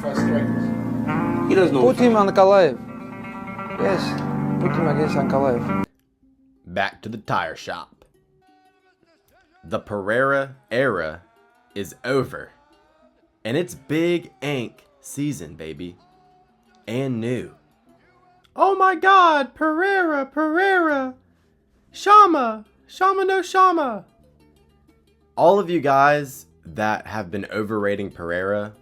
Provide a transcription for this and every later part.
First strings. He doesn't know. Put him on Ankalaev. Yes, put him against Ankalaev. Back to the tire shop. The Pereira era is over. And it's Big Ank season, baby. And new. Oh my god, Pereira. Shama no Shama. All of you guys that have been overrating Pereira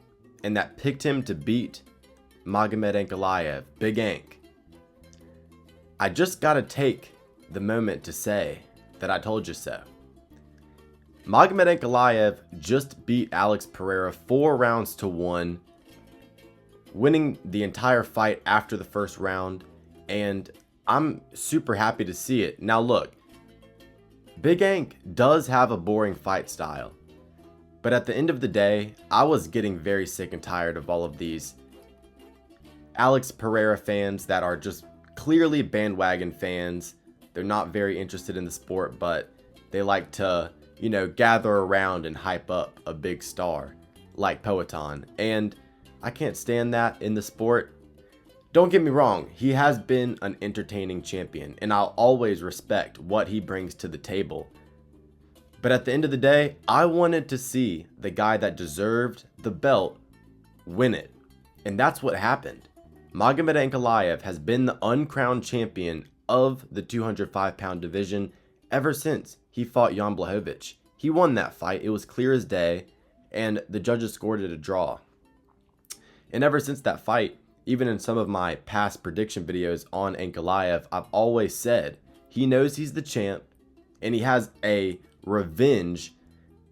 and that picked him to beat Magomed Ankalaev, Big Ank, I just gotta take the moment to say that I told you so. Magomed Ankalaev just beat Alex Pereira 4 rounds to 1, winning the entire fight after the first round, and I'm super happy to see it. Now look, Big Ank does have a boring fight style, but at the end of the day, I was getting very sick and tired of all of these Alex Pereira fans that are just clearly bandwagon fans. They're not very interested in the sport, but they like to, gather around and hype up a big star like Poatard. And I can't stand that in the sport. Don't get me wrong, he has been an entertaining champion, and I'll always respect what he brings to the table. But at the end of the day, I wanted to see the guy that deserved the belt win it. And that's what happened. Magomed Ankalaev has been the uncrowned champion of the 205-pound division ever since he fought Jan Blachowicz. He won that fight. It was clear as day, and the judges scored it a draw. And ever since that fight, even in some of my past prediction videos on Ankalaev, I've always said he knows he's the champ, and he has a revenge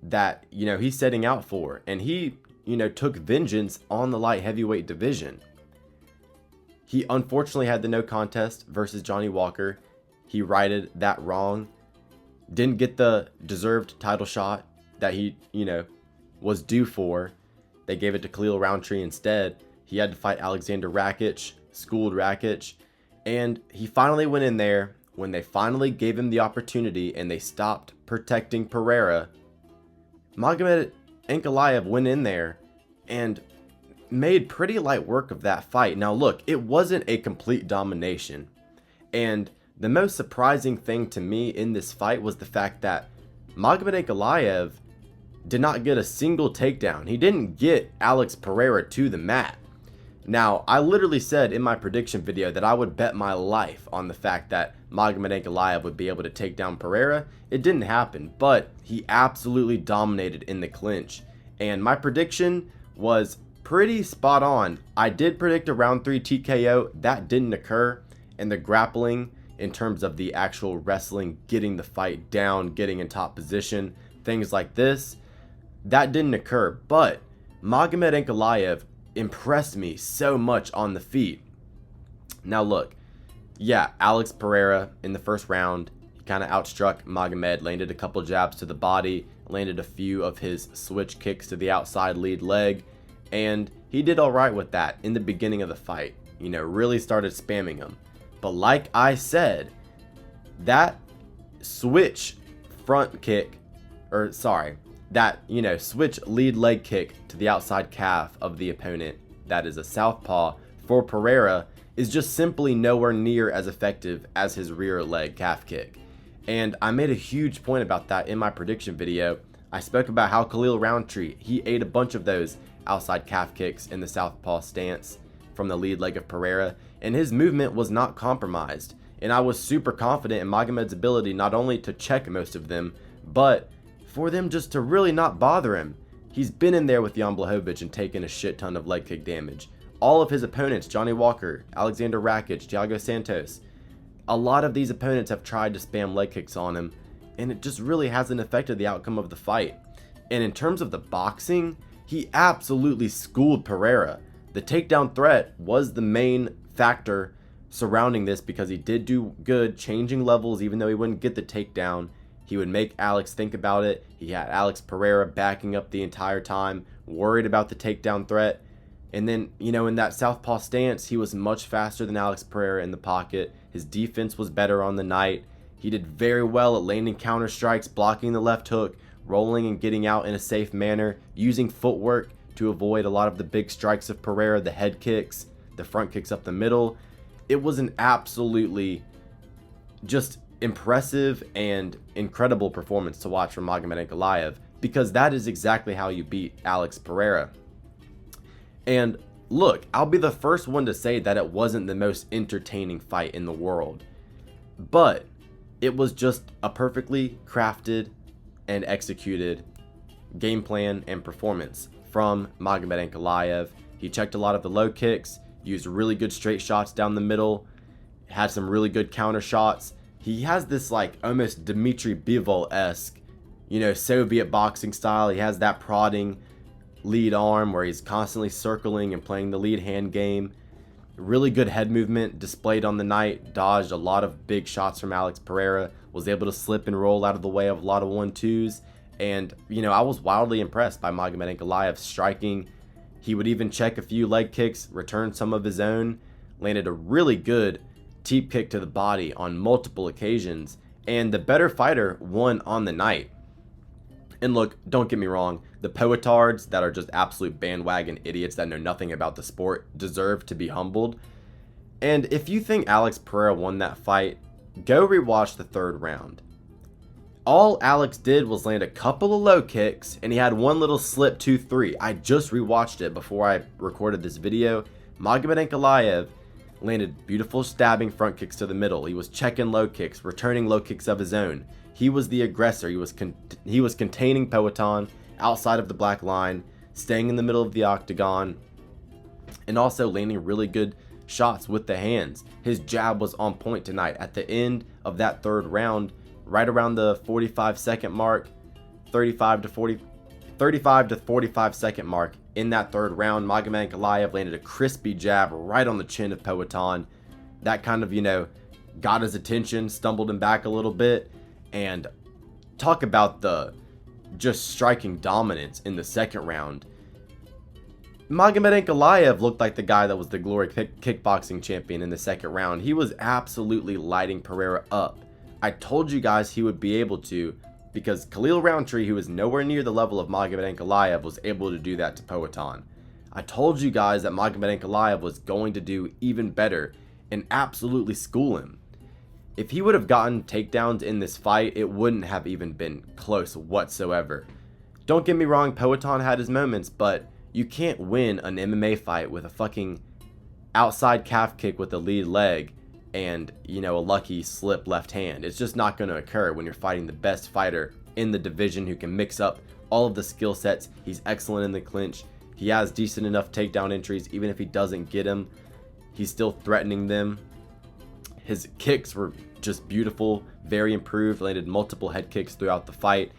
that, he's setting out for. And he, took vengeance on the light heavyweight division. He unfortunately had the no contest versus Johnny Walker. He righted that wrong. Didn't get the deserved title shot that he, was due for. They gave it to Khalil Roundtree instead. He had to fight Alexander Rakic, schooled Rakic. And he finally went in there when they finally gave him the opportunity and they stopped protecting Pereira. Magomed Ankalaev went in there and made pretty light work of that fight. Now look, it wasn't a complete domination. And the most surprising thing to me in this fight was the fact that Magomed Ankalaev did not get a single takedown. He didn't get Alex Pereira to the mat. Now, I literally said in my prediction video that I would bet my life on the fact that Magomed Ankalaev would be able to take down Pereira. It didn't happen, but he absolutely dominated in the clinch. And my prediction was pretty spot on. I did predict a round 3 TKO. That didn't occur. And the grappling, in terms of the actual wrestling, getting the fight down, getting in top position, things like this, that didn't occur. But Magomed Ankalaev impressed me so much on the feet. Now look, yeah, Alex Pereira in the first round, he kind of outstruck Magomed, landed a couple jabs to the body, landed a few of his switch kicks to the outside lead leg, and he did all right with that in the beginning of the fight. Really started spamming him. But like I said, that switch front kick, that, switch lead leg kick to the outside calf of the opponent, that is a southpaw, for Pereira, is just simply nowhere near as effective as his rear leg calf kick. And I made a huge point about that in my prediction video. I spoke about how Khalil Roundtree, he ate a bunch of those outside calf kicks in the southpaw stance from the lead leg of Pereira, and his movement was not compromised. And I was super confident in Magomed's ability not only to check most of them, but for them just to really not bother him. He's been in there with Jan Blachowicz and taken a shit ton of leg kick damage. All of his opponents, Johnny Walker, Alexander Rakic, Thiago Santos, a lot of these opponents have tried to spam leg kicks on him, and it just really hasn't affected the outcome of the fight. And in terms of the boxing, he absolutely schooled Pereira. The takedown threat was the main factor surrounding this, because he did do good changing levels. Even though he wouldn't get the takedown, he would make Alex think about it. He had Alex Pereira backing up the entire time, worried about the takedown threat. And then, in that southpaw stance, he was much faster than Alex Pereira in the pocket. His defense was better on the night. He did very well at landing counter strikes, blocking the left hook, rolling and getting out in a safe manner, using footwork to avoid a lot of the big strikes of Pereira, the head kicks, the front kicks up the middle. It was an absolutely just impressive and incredible performance to watch from Magomed Ankalaev, because that is exactly how you beat Alex Pereira. And look, I'll be the first one to say that it wasn't the most entertaining fight in the world, but it was just a perfectly crafted and executed game plan and performance from Magomed Ankalaev. He checked a lot of the low kicks, used really good straight shots down the middle, had some really good counter shots. He has this like almost Dmitry Bivol-esque, Soviet boxing style. He has that prodding lead arm where he's constantly circling and playing the lead hand game. Really good head movement displayed on the night. Dodged a lot of big shots from Alex Pereira. Was able to slip and roll out of the way of a lot of 1-2s. And, I was wildly impressed by Magomed Ankalaev's striking. He would even check a few leg kicks, return some of his own. Landed a really good teep kick to the body on multiple occasions. And the better fighter won on the night. And look, don't get me wrong, the Poatards that are just absolute bandwagon idiots that know nothing about the sport deserve to be humbled. And if you think Alex Pereira won that fight, go rewatch the third round. All Alex did was land a couple of low kicks, and he had one little slip 2-3. I just rewatched it before I recorded this video. Magomed Ankalaev landed beautiful stabbing front kicks to the middle. He was checking low kicks, returning low kicks of his own. He was the aggressor. He was containing Poatard outside of the black line, staying in the middle of the octagon, and also landing really good shots with the hands. His jab was on point tonight. At the end of that third round, right around the 45-second mark, 35 to 45 second mark in that third round, Magomed Ankalaev landed a crispy jab right on the chin of Poatard. That kind of, got his attention, stumbled him back a little bit. And talk about the just striking dominance in the second round. Magomed Ankalaev looked like the guy that was the glory kickboxing champion in the second round. He was absolutely lighting Pereira up. I told you guys he would be able to, because Khalil Roundtree, who is nowhere near the level of Magomed Ankalaev, was able to do that to Poatard. I told you guys that Magomed Ankalaev was going to do even better and absolutely school him. If he would have gotten takedowns in this fight, it wouldn't have even been close whatsoever. Don't get me wrong, Poatard had his moments, but you can't win an MMA fight with a fucking outside calf kick with the lead leg and, a lucky slip left hand. It's just not going to occur when you're fighting the best fighter in the division who can mix up all of the skill sets. He's excellent in the clinch. He has decent enough takedown entries. Even if he doesn't get him, he's still threatening them. His kicks were just beautiful, very improved, landed multiple head kicks throughout the fight,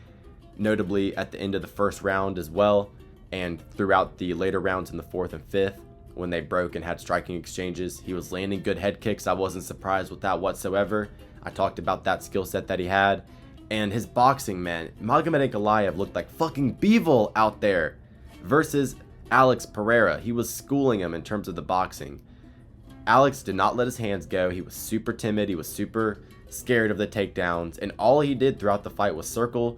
notably at the end of the first round as well, and throughout the later rounds in the fourth and fifth when they broke and had striking exchanges. He was landing good head kicks. I wasn't surprised with that whatsoever. I talked about that skill set that he had. And his boxing, man, Magomed Ankalaev looked like fucking Bivol out there versus Alex Pereira. He was schooling him in terms of the boxing. Alex did not let his hands go. He was super timid. He was super scared of the takedowns. And all he did throughout the fight was circle,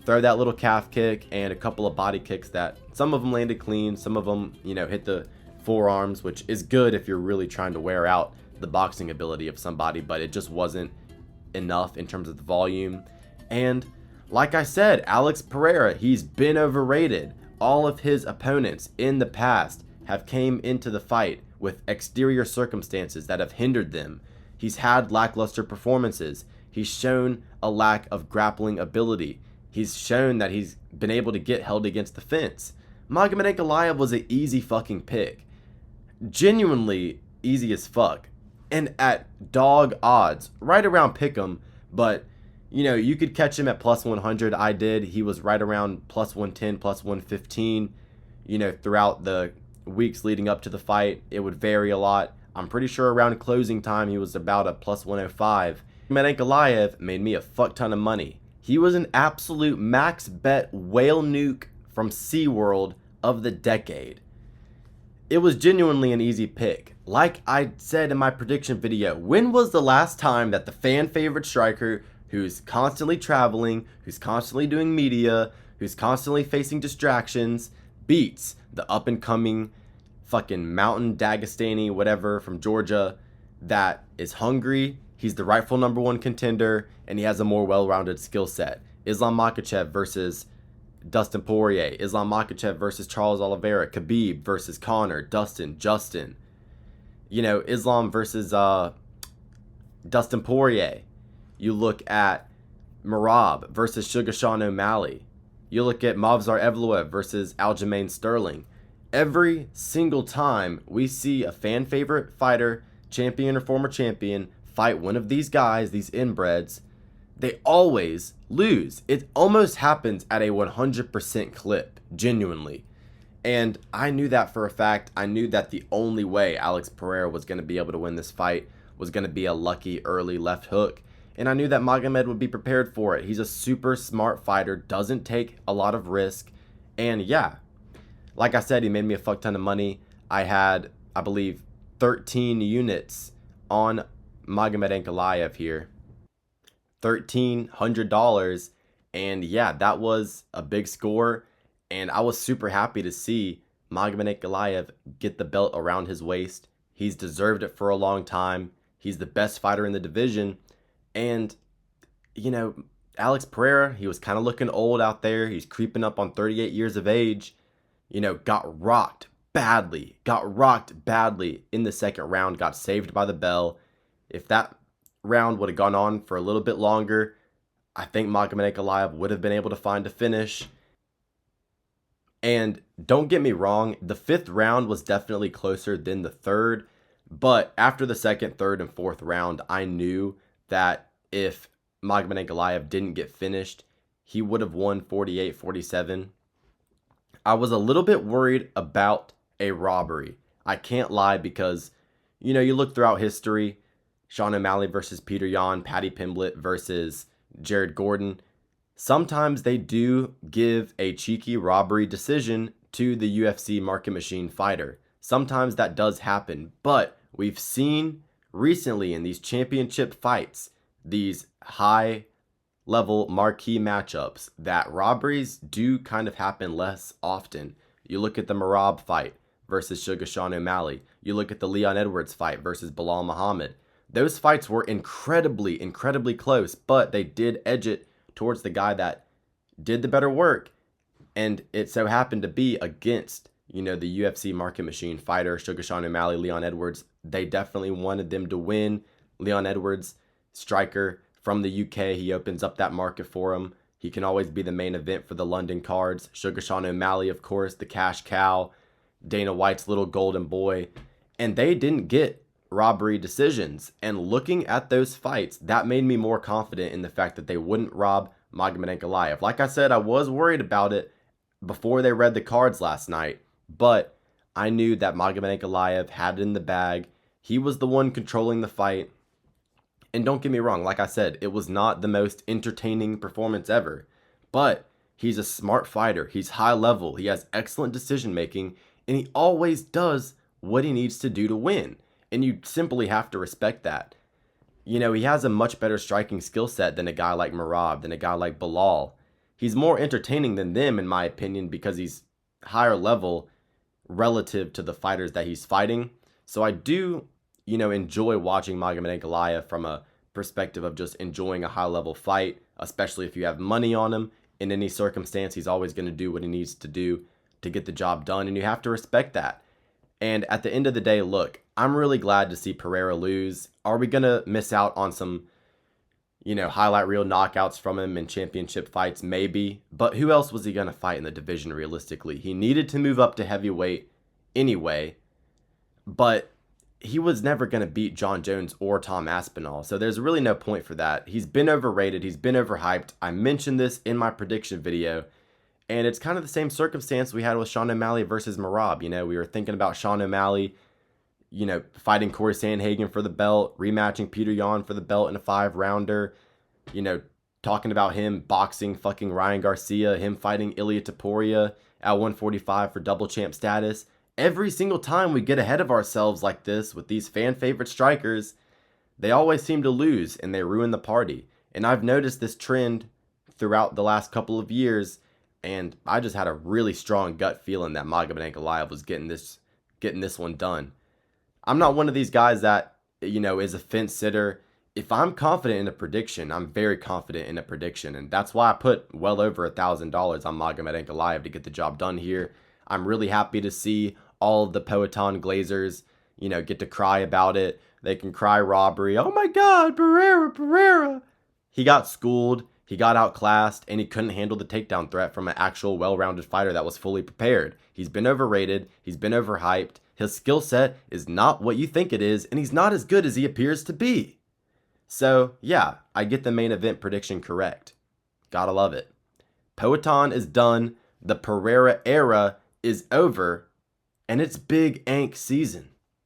throw that little calf kick, and a couple of body kicks that some of them landed clean. Some of them, hit the forearms, which is good if you're really trying to wear out the boxing ability of somebody. But it just wasn't enough in terms of the volume. And like I said, Alex Pereira, he's been overrated. All of his opponents in the past have came into the fight with exterior circumstances that have hindered them. He's had lackluster performances. He's shown a lack of grappling ability. He's shown that he's been able to get held against the fence. Magomed Ankalaev was an easy fucking pick. Genuinely easy as fuck. And at dog odds, right around pick'em, but you could catch him at plus 100. I did. He was right around plus 110, plus 115, throughout the weeks leading up to the fight. It would vary a lot. I'm pretty sure around closing time he was about a plus 105. Ankalaev made me a fuck ton of money. He was an absolute max bet whale nuke from SeaWorld of the decade. It was genuinely an easy pick. Like I said in my prediction video, when was the last time that the fan favorite striker who's constantly traveling, who's constantly doing media, who's constantly facing distractions, beats the up-and-coming fucking mountain Dagestani, whatever, from Georgia, that is hungry. He's the rightful number one contender, and he has a more well-rounded skill set. Islam Makhachev versus Dustin Poirier. Islam Makhachev versus Charles Oliveira. Khabib versus Conor. Dustin, Justin. You know, Islam versus Dustin Poirier. You look at Merab versus Sugar Sean O'Malley. You look at Movsar Evloev versus Aljamain Sterling. Every single time we see a fan favorite fighter, champion or former champion, fight one of these guys, these inbreds, they always lose. It almost happens at a 100% clip, genuinely. And I knew that for a fact. I knew that the only way Alex Pereira was going to be able to win this fight was going to be a lucky early left hook. And I knew that Magomed would be prepared for it. He's a super smart fighter, doesn't take a lot of risk. And yeah, like I said, he made me a fuck ton of money. I had, I believe, 13 units on Magomed Ankalaev here. $1,300. And yeah, that was a big score. And I was super happy to see Magomed Ankalaev get the belt around his waist. He's deserved it for a long time. He's the best fighter in the division. And, you know, Alex Pereira, he was kind of looking old out there. He's creeping up on 38 years of age. You know, got rocked badly in the second round, got saved by the bell. If that round would have gone on for a little bit longer, I think Magomed Ankalaev would have been able to find a finish. And don't get me wrong, the fifth round was definitely closer than the third. But after the second, third, and fourth round, I knew that if Magomed Ankalaev didn't get finished, he would have won 48-47. I was a little bit worried about a robbery. I can't lie, because, you know, you look throughout history, Sean O'Malley versus Peter Yan, Paddy Pimblett versus Jared Gordon. Sometimes they do give a cheeky robbery decision to the UFC market machine fighter. Sometimes that does happen, but we've seen recently in these championship fights, these high-level marquee matchups, that robberies do kind of happen less often. You look at the Merab fight versus Sugar Sean O'Malley. You look at the Leon Edwards fight versus Bilal Muhammad. Those fights were incredibly close, but they did edge it towards the guy that did the better work. And it so happened to be against, you know, the UFC market machine fighter, Sugar Sean O'Malley, Leon Edwards. They definitely wanted them to win. Leon Edwards, striker from the UK, he opens up that market for him. He can always be the main event for the London cards. Sugar Sean O'Malley, of course, the cash cow, Dana White's little golden boy. And they didn't get robbery decisions. And looking at those fights, that made me more confident in the fact that they wouldn't rob Magomed Ankalaev. Like I said, I was worried about it before they read the cards last night, but I knew that Magomed Ankalaev had it in the bag. He was the one controlling the fight. And don't get me wrong, like I said, it was not the most entertaining performance ever, but he's a smart fighter. He's high level. He has excellent decision making, and he always does what he needs to do to win. And you simply have to respect that. You know, he has a much better striking skill set than a guy like Merab, than a guy like Bilal. He's more entertaining than them, in my opinion, because he's higher level relative to the fighters that he's fighting. So I do, you know, enjoy watching Magomed Ankalaev from a perspective of just enjoying a high-level fight, especially if you have money on him. In any circumstance, he's always going to do what he needs to do to get the job done, and you have to respect that. And at the end of the day, look, I'm really glad to see Pereira lose. Are we going to miss out on some, you know, highlight reel knockouts from him in championship fights? Maybe. But who else was he going to fight in the division realistically? He needed to move up to heavyweight anyway, but he was never going to beat John Jones or Tom Aspinall. So there's really no point for that. He's been overrated. He's been overhyped. I mentioned this in my prediction video. And it's kind of the same circumstance we had with Sean O'Malley versus Merab. You know, we were thinking about Sean O'Malley, you know, fighting Corey Sandhagen for the belt, rematching Peter Yan for the belt in a 5-rounder. You know, talking about him boxing fucking Ryan Garcia, him fighting Ilia Topuria at 145 for double champ status. Every single time we get ahead of ourselves like this with these fan favorite strikers, they always seem to lose and they ruin the party. And I've noticed this trend throughout the last couple of years. And I just had a really strong gut feeling that Magomed Ankalaev was getting this one done. I'm not one of these guys that, is a fence sitter. If I'm confident in a prediction, I'm very confident in a prediction. And that's why I put well over $1,000 on Magomed Ankalaev to get the job done here. I'm really happy to see all of the Poatard Glazers, get to cry about it. They can cry robbery. Oh my God, Pereira. He got schooled, he got outclassed, and he couldn't handle the takedown threat from an actual well-rounded fighter that was fully prepared. He's been overrated, he's been overhyped, his skill set is not what you think it is, and he's not as good as he appears to be. So, yeah, I get the main event prediction correct. Gotta love it. Poatard is done, the Pereira era is over, and it's Big Ank season.